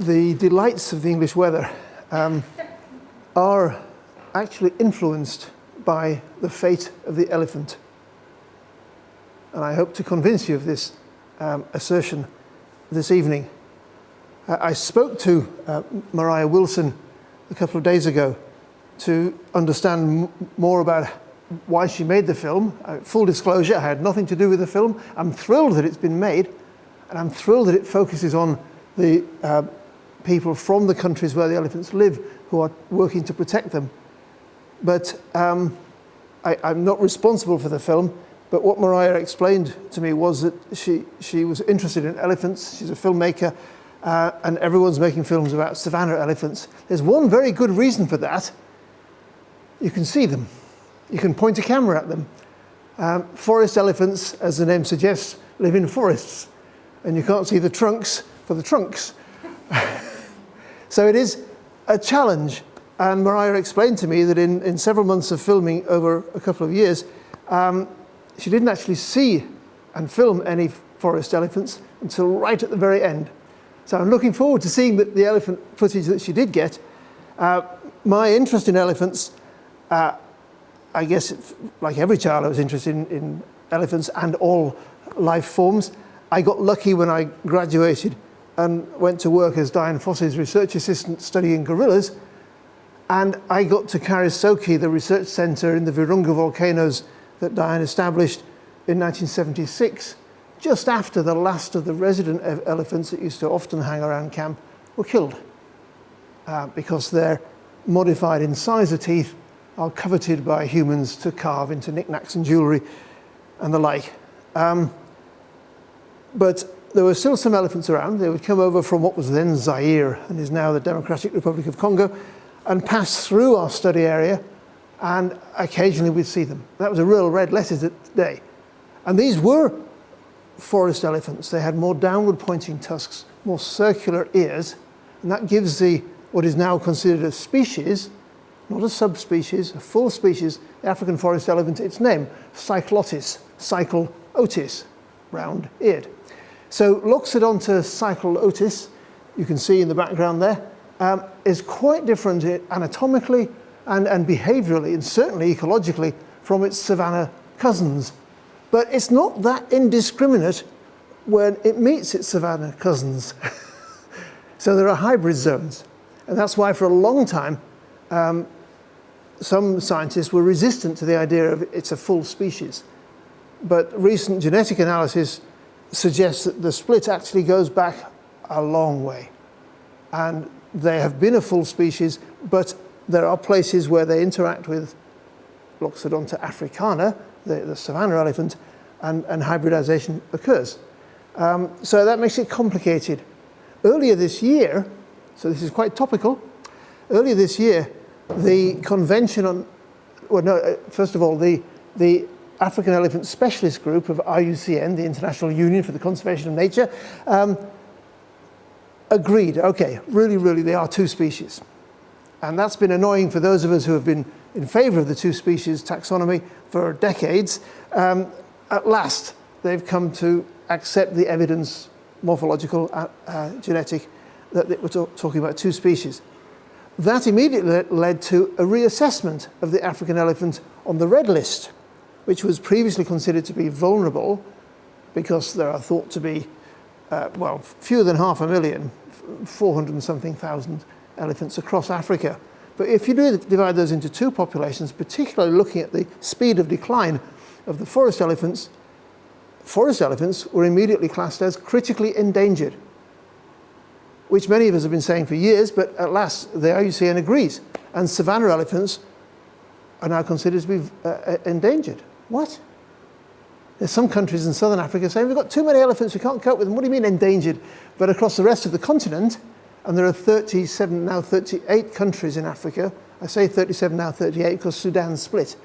the delights of the English weather are actually influenced by the fate of the elephant. And I hope to convince you of this assertion this evening. I spoke to Mariah Wilson a couple of days ago to understand more about why she made the film. Full disclosure, I had nothing to do with the film. I'm thrilled that it's been made, and I'm thrilled that it focuses on the people from the countries where the elephants live who are working to protect them. But I'm not responsible for the film, but what Mariah explained to me was that she was interested in elephants. She's a filmmaker, and everyone's making films about savanna elephants. There's one very good reason for that. You can see them. You can point a camera at them. Forest elephants, as the name suggests, live in forests, and you can't see the trunks for the trunks. So it is a challenge. And Mariah explained to me that in several months of filming over a couple of years, she didn't actually see and film any forest elephants until right at the very end. So I'm looking forward to seeing the elephant footage that she did get. My interest in elephants, I guess, like every child, I was interested in elephants and all life forms. I got lucky when I graduated and went to work as Diane Foss's research assistant studying gorillas. And I got to Karisoki, the research center in the Virunga volcanoes that Diane established in 1976, just after the last of the resident elephants that used to often hang around camp were killed because their modified incisor teeth are coveted by humans to carve into knickknacks and jewelry and the like. But there were still some elephants around. They would come over from what was then Zaire and is now the Democratic Republic of Congo and pass through our study area, and occasionally we'd see them. That was a real red letter today. And these were forest elephants. They had more downward pointing tusks, more circular ears, and that gives what is now considered a species, not a subspecies, a full species, the African forest elephant, its name, Cyclotis, cyclotis, round-eared. So Loxodonta cyclotis, you can see in the background there, is quite different anatomically and behaviorally, and certainly ecologically, from its savanna cousins. But it's not that indiscriminate when it meets its savanna cousins. So there are hybrid zones. And that's why for a long time, some scientists were resistant to the idea of it's a full species. But recent genetic analysis suggests that the split actually goes back a long way. And they have been a full species, but there are places where they interact with Loxodonta africana, the savanna elephant, and hybridization occurs. So that makes it complicated. Earlier this year, so this is quite topical, earlier this year, the convention on, first of all, the African Elephant Specialist Group of IUCN, the International Union for the Conservation of Nature, agreed, okay, really, they are two species. And that's been annoying for those of us who have been in favor of the two species taxonomy for decades. At last, they've come to accept the evidence, morphological, genetic, that we're talking about two species. That immediately led to a reassessment of the African elephant on the red list, which was previously considered to be vulnerable because there are thought to be, fewer than 500,000, 400 and something thousand elephants across Africa. But if you do divide those into two populations, particularly looking at the speed of decline of the forest elephants were immediately classed as critically endangered, which many of us have been saying for years, but at last the IUCN agrees. And savanna elephants are now considered to be endangered. What? There's some countries in southern Africa saying, we've got too many elephants, we can't cope with them. What do you mean endangered? But across the rest of the continent, and there are 37, now 38 countries in Africa. I say 37, now 38, because Sudan split.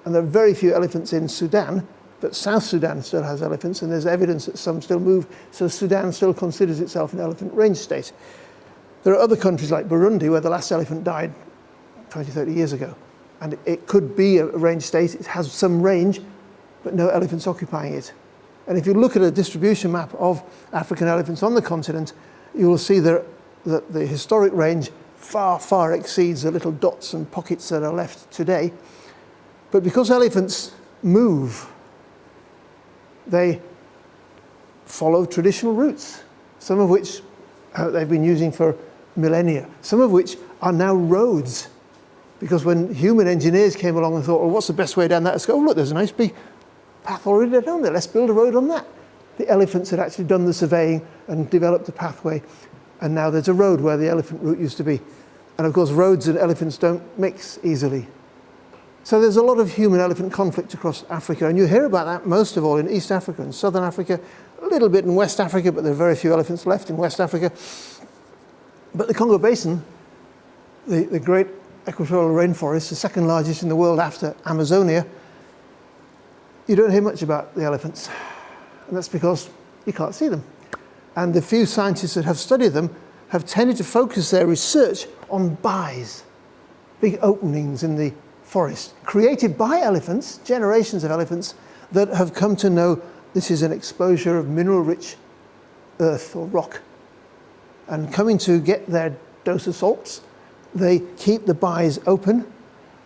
And there are very few elephants in Sudan, but South Sudan still has elephants, and there's evidence that some still move, so Sudan still considers itself an elephant range state. There are other countries like Burundi, where the last elephant died 20, 30 years ago. And it could be a range state. It has some range, but no elephants occupying it. And if you look at a distribution map of African elephants on the continent, you will see there that the historic range far, far exceeds the little dots and pockets that are left today. But because elephants move, they follow traditional routes, some of which they've been using for millennia, some of which are now roads. Because when human engineers came along and thought, well, what's the best way down that? Let's go, oh, look, there's a nice big path already down there. Let's build a road on that. The elephants had actually done the surveying and developed a pathway, and now there's a road where the elephant route used to be. And of course, roads and elephants don't mix easily. So there's a lot of human-elephant conflict across Africa, and you hear about that most of all in East Africa and Southern Africa, a little bit in West Africa, but there are very few elephants left in West Africa. But the Congo Basin, the great equatorial rainforest, the second largest in the world after Amazonia, you don't hear much about the elephants. And that's because you can't see them. And the few scientists that have studied them have tended to focus their research on bays, big openings in the forest, created by elephants, generations of elephants, that have come to know this is an exposure of mineral-rich earth or rock. And coming to get their dose of salts, they keep the bays open,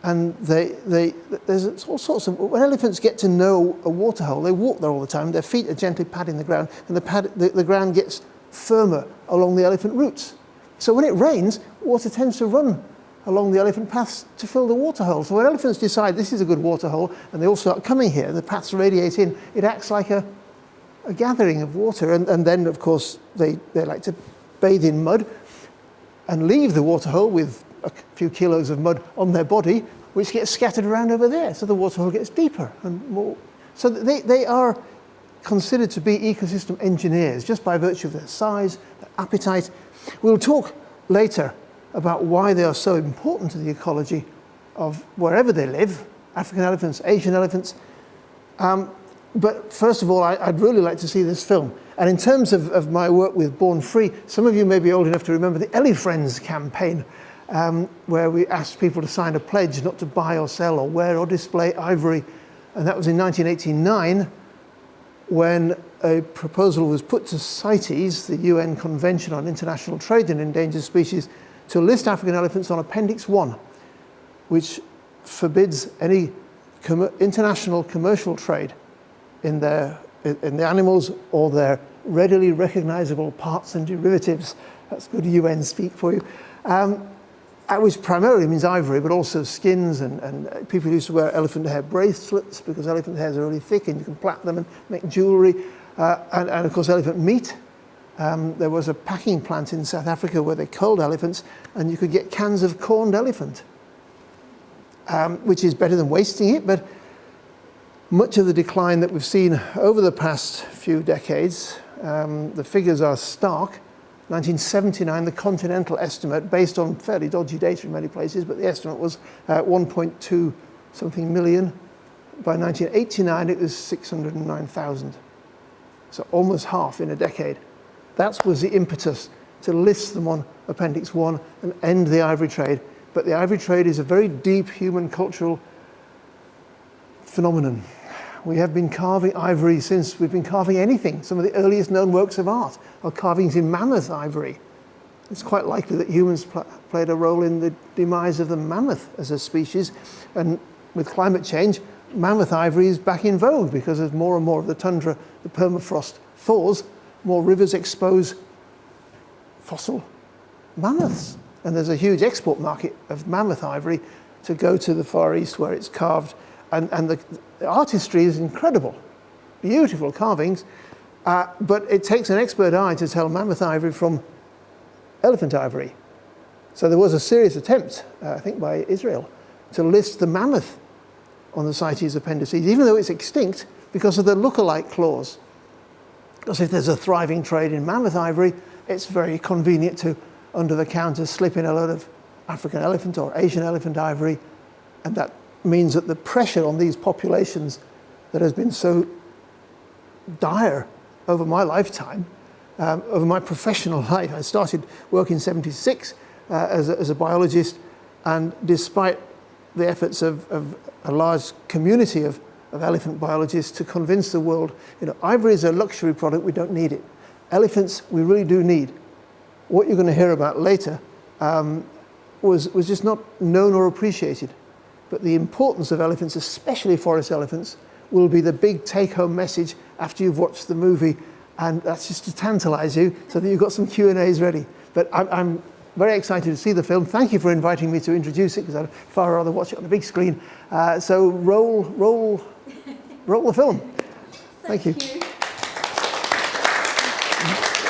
and there's all sorts of, when elephants get to know a waterhole, they walk there all the time, their feet are gently padding the ground, and the ground gets firmer along the elephant routes. So when it rains, water tends to run along the elephant paths to fill the waterhole. So when elephants decide this is a good waterhole, and they all start coming here, the paths radiate in, it acts like a gathering of water, and then of course they like to bathe in mud and leave the waterhole with a few kilos of mud on their body, which gets scattered around over there, so the waterhole gets deeper and more. So they are considered to be ecosystem engineers just by virtue of their size, their appetite. We'll talk later about why they are so important to the ecology of wherever they live, African elephants, Asian elephants. But first of all, I'd really like to see this film. And in terms of my work with Born Free, some of you may be old enough to remember the EleFriends campaign, where we asked people to sign a pledge not to buy or sell or wear or display ivory. And that was in 1989, when a proposal was put to CITES, the UN Convention on International Trade in Endangered Species, to list African elephants on Appendix 1, which forbids any international commercial trade in the animals or their readily recognizable parts and derivatives. That's good UN speak for you. Which primarily means ivory, but also skins, and people used to wear elephant hair bracelets because elephant hairs are really thick and you can plait them and make jewelry. And of course, elephant meat. There was a packing plant in South Africa where they culled elephants, and you could get cans of corned elephant, which is better than wasting it. But much of the decline that we've seen over the past few decades, the figures are stark. 1979, the continental estimate, based on fairly dodgy data in many places, but the estimate was 1.2 something million. By 1989, it was 609,000. So almost half in a decade. That was the impetus to list them on Appendix 1 and end the ivory trade. But the ivory trade is a very deep human cultural phenomenon. We have been carving ivory since we've been carving anything. Some of the earliest known works of art are carvings in mammoth ivory. It's quite likely that humans played a role in the demise of the mammoth as a species. And with climate change, mammoth ivory is back in vogue because as more and more of the tundra, the permafrost thaws, more rivers expose fossil mammoths. And there's a huge export market of mammoth ivory to go to the Far East where it's carved. And the artistry is incredible, beautiful carvings, but it takes an expert eye to tell mammoth ivory from elephant ivory. So there was a serious attempt, I think by Israel, to list the mammoth on the CITES appendices, even though it's extinct, because of the look-alike clause. Because if there's a thriving trade in mammoth ivory, it's very convenient to, under the counter, slip in a load of African elephant or Asian elephant ivory, and that means that the pressure on these populations that has been so dire over my lifetime, over my professional life. I started work in '76 as a biologist, and despite the efforts of a large community of elephant biologists to convince the world, ivory is a luxury product, we don't need it. Elephants, we really do need. what you're going to hear about later was just not known or appreciated. But the importance of elephants, especially forest elephants, will be the big take-home message after you've watched the movie, and that's just to tantalize you so that you've got some Q&As ready. But I'm very excited to see the film. Thank you for inviting me to introduce it, because I'd far rather watch it on the big screen. So roll the film. Thank you.